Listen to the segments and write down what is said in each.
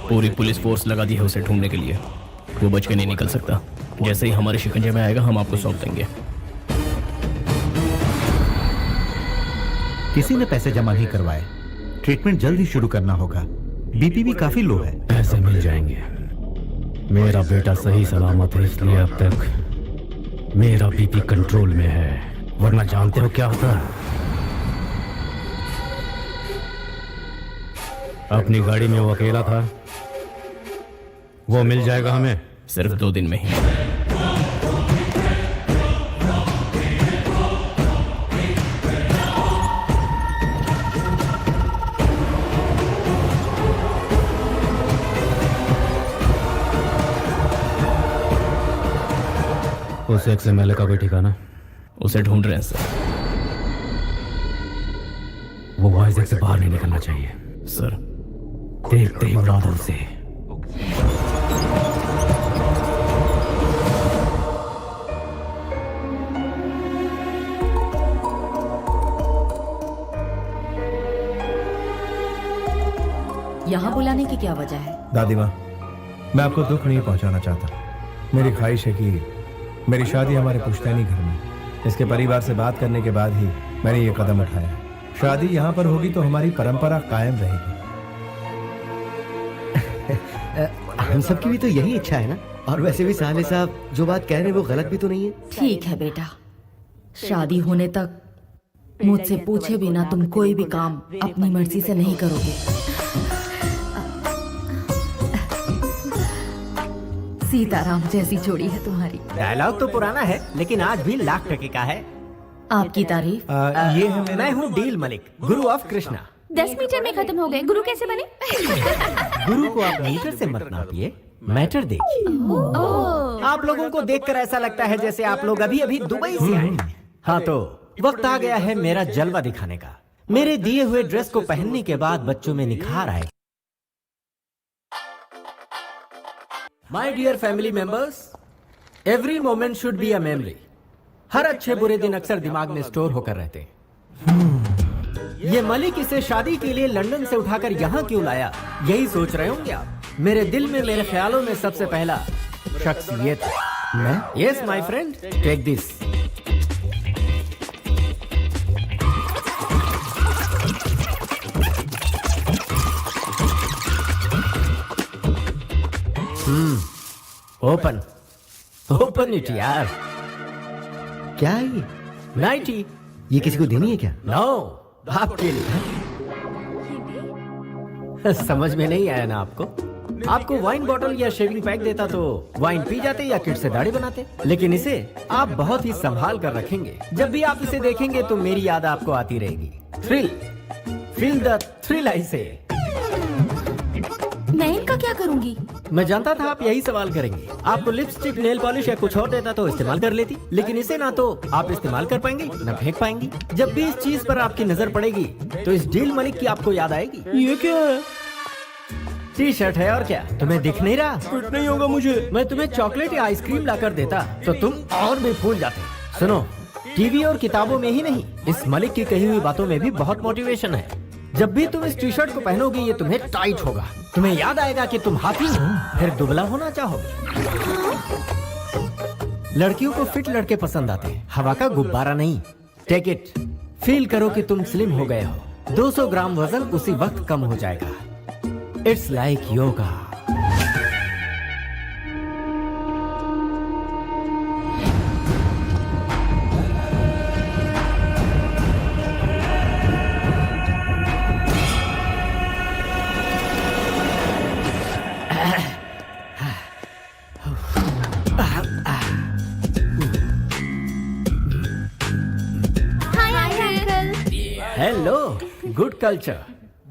पूरी police force लगा दी है उसे ढूंढने के लिए। वो बच के नहीं निकल सकता। जैसे ही हमारे शिकंजे में आएगा हम आपको सौंप देंगे। किसी ने पैसे जमा नहीं करवाए। ट्रीटमेंट जल्द ही शुरू करना होगा। बीपी भी काफी लो है। पैसे मिल जाएंगे। मेरा बेटा सही सलामत है, इसलिए अब तक मेरा बीपी कंट्रोल में है, वरना जानते हो क्या होता। अपनी गाड़ी में वो अकेला था। वो मिल जाएगा हमें सिर्फ 2 दिन में ही। उस एक्स एमएलए का कोई ठिकाना? उसे ढूंढ रहे हैं सर। वो वाइजैक से बाहर नहीं निकलना चाहिए सर। देखते ही उड़ा दो उसे। यहाँ बुलाने की क्या वजह है? दादी माँ, मैं आपको दुख नहीं पहुंचाना चाहता। मेरी ख्वाहिश है कि मेरी शादी हमारे पुश्तैनी घर में। इसके परिवार से बात करने के बाद ही मैंने ये कदम उठाया। शादी यहाँ पर होगी तो हमारी परंपरा कायम रहेगी। हम सबकी भी तो यही इच्छा है ना। और वैसे भी साले साहब जो बात कह रहे हैं वो गलत भी तो नहीं है। ठीक है बेटा, शादी होने तक मुझसे पूछे बिना तुम कोई भी काम अपनी मर्जी से नहीं करोगे। सीताराम जैसी जोड़ी है तुम्हारी। डायलॉग तो पुराना है लेकिन आज भी लाख टके का है। आपकी तारीफ। ये है मैं हूँ deal Malik, Guru of Krishna. 10 metre में खत्म हो गए। गुरु कैसे बने? गुरु को आप मीटर से मत नापिए, मैटर देखिए। आप लोगों को देखकर ऐसा लगता है जैसे आप लोग अभी अभी दुबई से आए। हाँ तो वक्त आ गया है मेरा जलवा दिखाने का। मेरे दिए हुए ड्रेस को पहनने के बाद बच्चों में निखार आए। My dear family members, every moment should be a memory. हर अच्छे बुरे दिन अक्सर दिमाग में स्टोर होकर रहते हैं। ये मलिक इसे शादी के लिए लंदन से उठाकर यहाँ क्यों लाया, यही सोच रहे होंगे आप। मेरे दिल में, मेरे ख्यालों में सबसे पहला शख्स ये था। मैं? Yes my friend, take this. Open open it यार। क्या है ये? नाइटी। ये किसी को देनी है क्या? नो, आपके लिए। समझ में नहीं आया ना आपको? आपको वाइन बॉटल या शेविंग पैक देता तो वाइन पी जाते या किट से दाढ़ी बनाते। लेकिन इसे आप बहुत ही संभाल कर रखेंगे। जब भी आप इसे देखेंगे तो मेरी याद आपको आती रहेगी। थ्रिल, फील द थ्रिल आई से। मैं इनका क्या करूंगी? मैं जानता था आप यही सवाल करेंगे। आपको लिपस्टिक, नेल पॉलिश या कुछ और देता तो इस्तेमाल कर लेती, लेकिन इसे ना तो आप इस्तेमाल कर पाएंगे ना फेंक पाएंगी। जब भी इस चीज पर आपकी नजर पड़ेगी तो इस डील मलिक की आपको याद आएगी। ये क्या है? टी शर्ट है और क्या? तुम्हें दिख नहीं रहा? फिट नहीं होगा मुझे। मैं तुम्हें चॉकलेट या आइसक्रीम लाकर देता तो तुम और भी फूल जाते। सुनो, टीवी और किताबों में ही नहीं, इस मलिक की कही हुई बातों में भी बहुत मोटिवेशन है। जब भी तुम इस टी शर्ट को पहनोगे ये तुम्हें टाइट होगा। तुम्हें याद आएगा कि तुम हाथी हो, फिर दुबला होना चाहोगे। लड़कियों को फिट लड़के पसंद आते हैं, हवा का गुब्बारा नहीं। टेक इट, फील करो कि तुम स्लिम हो गए हो। 200 ग्राम वजन उसी वक्त कम हो जाएगा। It's like yoga. Hello, good culture.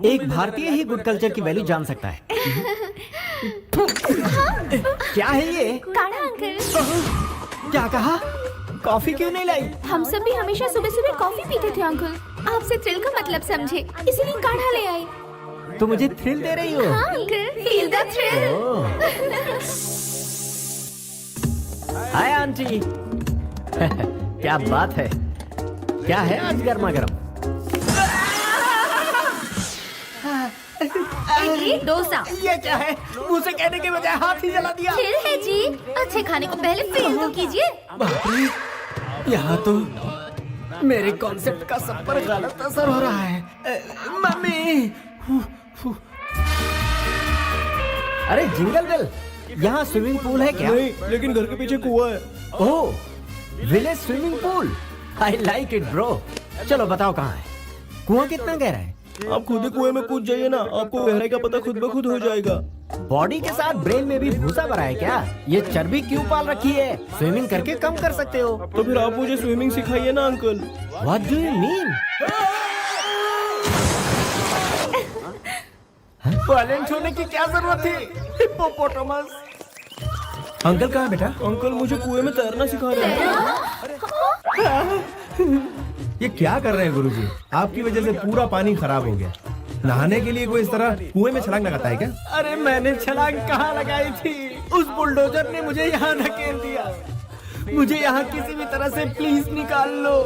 एक भारतीय ही गुड कल्चर की वैल्यू जान सकता है। क्या है ये? काढ़ा अंकल। क्या कहा? कॉफी क्यों नहीं लाई? हम सब भी हमेशा सुबह सुबह कॉफी पीते थे अंकल। आपसे थ्रिल का मतलब समझे, इसीलिए काढ़ा ले आए। तो मुझे थ्रिल दे रही हो? हाँ uncle, feel the thrill. Hi aunty. क्या बात है? क्या है आज गर्मा गर्म? इडली डोसा। ये क्या है? मुंह से कहने के बजाय हाथ ही जला दिया। फिर है जी, अच्छे खाने को पहले फील तो कीजिए। बाप रे, यहाँ तो मेरे कॉन्सेप्ट का सब पर गलत असर हो रहा है। मम्मी, अरे जिंगल बेल, यहाँ स्विमिंग पूल है क्या? नहीं, लेकिन घर के पीछे कुआं है। Oh, village swimming pool. I like it bro. चलो बताओ कहाँ है? कुआं कितना गहरा है? आप खुद ही कुएं में कूद जाइए ना, आपको गहराई का पता खुद ब खुद हो जाएगा। बॉडी के साथ ब्रेन में भी भूसा भरा है क्या? ये चर्बी क्यों पाल रखी है? स्विमिंग करके कम कर सकते हो। तो फिर आप मुझे स्विमिंग सिखाइए ना uncle. What do you mean? Violent होने की क्या जरूरत थी? हिप्पोपोटामस। अंकल कहाँ है बेटा? अंकल मुझे कुएं में तैरना सिखा रहे हैं। ये क्या कर रहे हैं गुरुजी? आपकी वजह से पूरा पानी खराब हो गया। नहाने के लिए कोई इस तरह कुएं में छलांग लगाता है क्या? अरे मैंने छलांग कहाँ लगाई थी? उस बुलडोजर ने मुझे यहाँ धकेल दिया। मुझे यहाँ किसी भी तरह से प्लीज निकाल लो।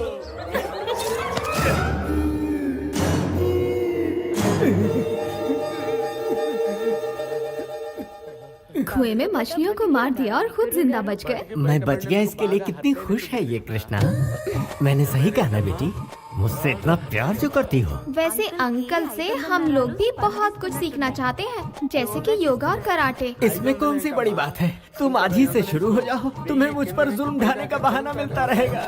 कुएं में मछलियों को मार दिया और खुद जिंदा बच गए। मैं बच गया, इसके लिए कितनी खुश है ये कृष्णा। मैंने सही कहा ना बेटी? मुझसे इतना प्यार जो करती हो। वैसे अंकल से हम लोग भी बहुत कुछ सीखना चाहते हैं, जैसे कि योगा और कराटे। इसमें कौन सी बड़ी बात है? तुम आज ही से शुरू हो जाओ, तुम्हें मुझ पर जुल्म ढाने का बहाना मिलता रहेगा।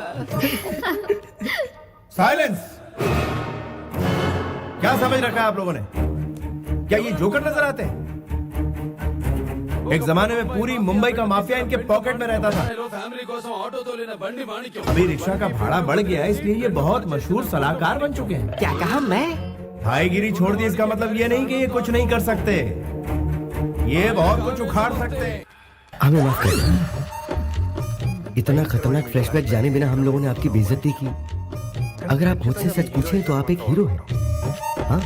साइलेंस! क्या समझ रखा है आप लोगों ने? क्या ये जोकर नजर आते हैं? एक जमाने में पूरी मुंबई का माफिया इनके पॉकेट में रहता था। अभी रिक्शा का भाड़ा बढ़ गया है, इसलिए ये बहुत मशहूर सलाहकार बन चुके हैं। क्या कहा मैं? भाईगिरी छोड़ दी, इसका मतलब ये नहीं कि ये कुछ नहीं कर सकते। ये बहुत कुछ उखाड़ सकते हैं। हमें माफ कर दीजिए। इतना खतरनाक फ्लैशबैक जाने बिना हम लोगों ने आपकी बेइज्जती की। अगर आप मुझसे सच पूछें तो आप एक हीरो हैं। हाँ?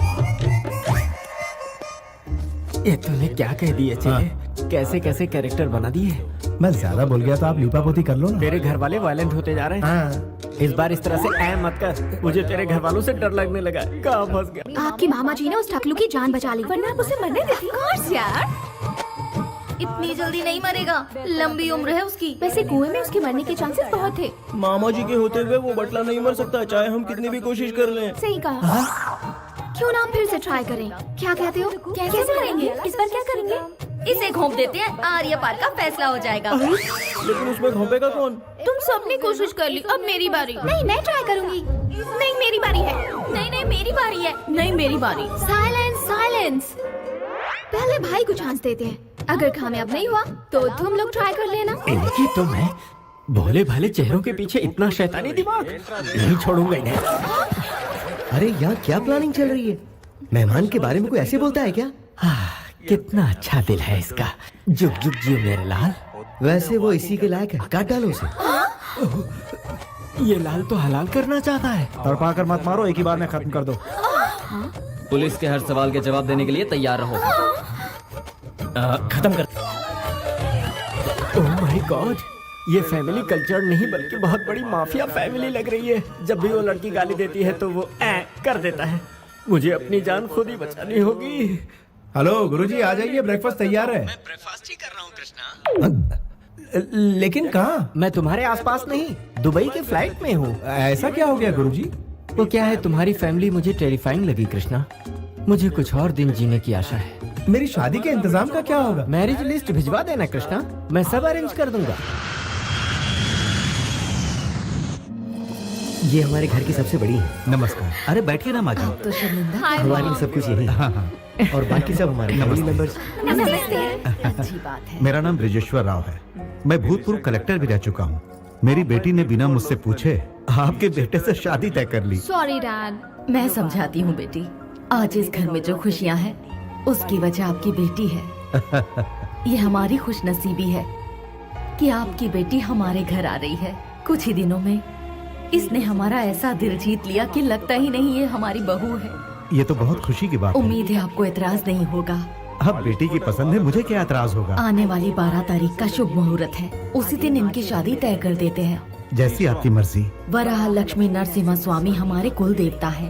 ये तूने क्या कह दिए चेले? कैसे कैसे कैरेक्टर बना दिए? मैं ज्यादा बोल गया तो आप लीपापोती कर लो ना। तेरे घर वाले वायलेंट होते जा रहे हैं। हाँ। इस बार इस तरह से ऐ मत कर। मुझे तेरे घर वालों से डर लगने लगा। कहाँ फंस गया? आपकी मामा जी ने उस टकलू की जान बचा ली, वरना आप उसे मरने देती। कोर्स यार, इतनी जल्दी नहीं मरेगा, लंबी उम्र है उसकी। वैसे कुएं में उसके मरने के चांसेस बहुत थे। मामा जी के होते हुए वो बटला नहीं मर सकता, चाहे हम कितनी भी कोशिश कर लें। सही कहा। क्यों ना हम फिर से ट्राई करें? क्या कहते हो? कैसे करेंगे? इस बार क्या करेंगे? इसे घोंप देते हैं, आर्य पार का फैसला हो जाएगा। लेकिन उसमें घोंपेगा कौन? तुम सबने कोशिश कर ली, अब मेरी बारी। नहीं, मैं ट्राई करूंगी। नहीं, मेरी बारी है। नहीं नहीं, मेरी बारी है। नहीं, मेरी बारी। Silence, silence. पहले भाई को चांस देते हैं। अगर कामयाब नहीं हुआ तो तुम लोग ट्राई कर लेना। इनकी तो मैं भोले भाले चेहरों के पीछे इतना शैतानी दिमाग नहीं छोड़ूंगा इन्हें। अरे यहाँ क्या प्लानिंग चल रही है? मेहमान के बारे में कोई ऐसे बोलता है क्या? कितना अच्छा दिल है इसका। जुग जुग जियो मेरे लाल। वैसे वो इसी के लायक है, काट डालो उसे। ये लाल तो हलाल करना चाहता है। तड़पा कर मत मारो, एक ही बार में खत्म कर दो। पुलिस के हर सवाल के जवाब देने के लिए तैयार रहो। खत्म कर। ओह माय गॉड, ये फैमिली कल्चर नहीं बल्कि बहुत बड़ी माफिया फैमिली लग रही है। जब भी वो लड़की गाली देती है तो वो कर देता है। मुझे अपनी जान खुद ही बचानी होगी। हेलो गुरुजी, आ जाइए, ब्रेकफास्ट तैयार है। मैं ब्रेकफास्ट ही कर रहा हूँ कृष्णा। लेकिन कहाँ? मैं तुम्हारे आसपास नहीं, दुबई के फ्लाइट में हूँ। ऐसा क्या हो गया गुरुजी? वो क्या है, तुम्हारी फैमिली मुझे टेरिफाइंग लगी कृष्णा। मुझे कुछ और दिन जीने की आशा है। मेरी शादी के इंतजाम का क्या होगा? मैरिज लिस्ट भिजवा देना कृष्णा, मैं सब अरेंज कर दूंगा। ये हमारे घर की सबसे बड़ी है। नमस्कार। अरे बैठिए ना माँ जी। तो शर्मिंदा हमारे लिए सब कुछ यही है। और बाकी सब हमारे फैमिली मेंबर्स। अच्छी बात है। मेरा नाम ब्रिजेश्वर राव है। मैं भूतपूर्व कलेक्टर भी रह चुका हूँ। मेरी बेटी ने बिना मुझसे पूछे आपके बेटे से शादी तय कर ली। Sorry dad. मैं समझाती हूँ बेटी, आज इस घर में जो खुशियाँ हैं उसकी वजह आपकी बेटी है। ये हमारी खुशनसीबी है कि आपकी बेटी हमारे घर आ रही है। कुछ ही दिनों में इसने हमारा ऐसा दिल जीत लिया कि लगता ही नहीं ये हमारी बहू है। ये तो बहुत खुशी की बात है। उम्मीद है आपको एतराज नहीं होगा। अब बेटी की पसंद है, मुझे क्या एतराज होगा। आने वाली 12 तारीख का शुभ मुहूर्त है, उसी दिन इनकी शादी तय कर देते हैं। जैसी आपकी मर्जी। वराह लक्ष्मी नरसिम्हा स्वामी हमारे कुल देवता है।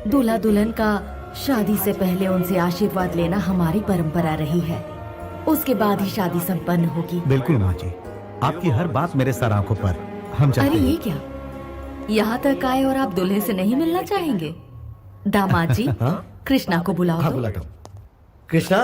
दूल्हा दुल्हन का शादी से पहले उनसे आशीर्वाद लेना हमारी परंपरा रही है, उसके बाद ही शादी संपन्न होगी। बिल्कुल माँ जी, आपकी हर बात मेरे सर आंखों पर। हम चाहते अरे ये हैं। क्या, यहाँ तक आए और आप दूल्हे से नहीं मिलना चाहेंगे? दामाद जी, कृष्णा को बुलाओ। हाँ तो। बुलाता हूँ। कृष्णा,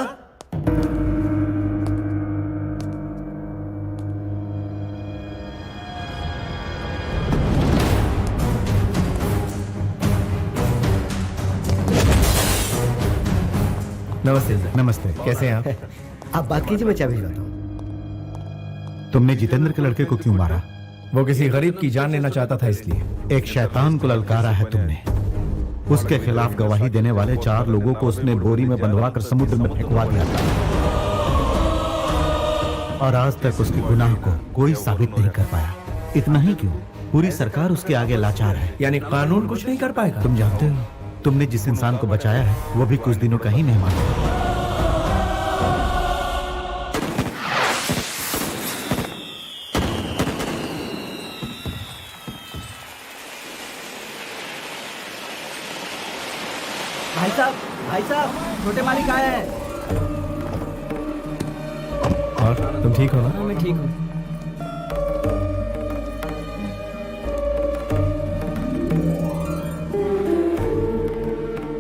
नमस्ते सर। नमस्ते। कैसे हैं आप? आप बात कीजिए, मैं चाबी भिजवाता हूँ। तुमने जितेंद्र के लड़के को क्यों मारा? वो किसी गरीब की जान लेना चाहता था इसलिए। एक शैतान को ललकारा है तुमने। उसके खिलाफ गवाही देने वाले 4 लोगों को उसने बोरी में बंधवा कर समुद्र में फेंकवा दिया था, और आज तक उसके गुनाह को कोई साबित नहीं कर पाया। इतना ही क्यों, पूरी सरकार उसके आगे लाचार है। यानी कानून कुछ नहीं कर पाएगा? तुम जानते हो, तुमने जिस इंसान को बचाया है वो भी कुछ दिनों का ही मेहमान है। भाई साहब, छोटे मालिक आए हैं। और तुम ठीक हो ना? हाँ, मैं ठीक हूँ।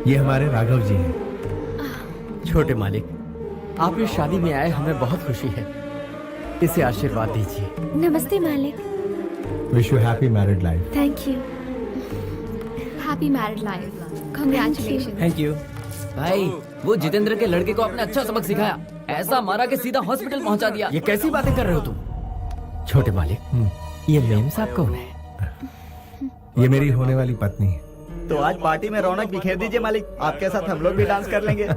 ये हमारे राघव जी हैं। छोटे मालिक, आप इस शादी में आए, हमें बहुत खुशी है। इसे आशीर्वाद दीजिए। नमस्ते मालिक। Wish you happy married life. Thank you. Happy married life. Congratulation. Thank you. भाई, वो जितेंद्र के लड़के को आपने अच्छा सबक सिखाया। ऐसा मारा कि सीधा हॉस्पिटल पहुंचा दिया। ये कैसी बातें कर रहे हो तुम? छोटे मालिक, ये मेम साहब कौन है? ये मेरी होने वाली पत्नी है। तो आज पार्टी में रौनक बिखेर दीजिए मालिक, आपके साथ हम लोग भी डांस कर लेंगे।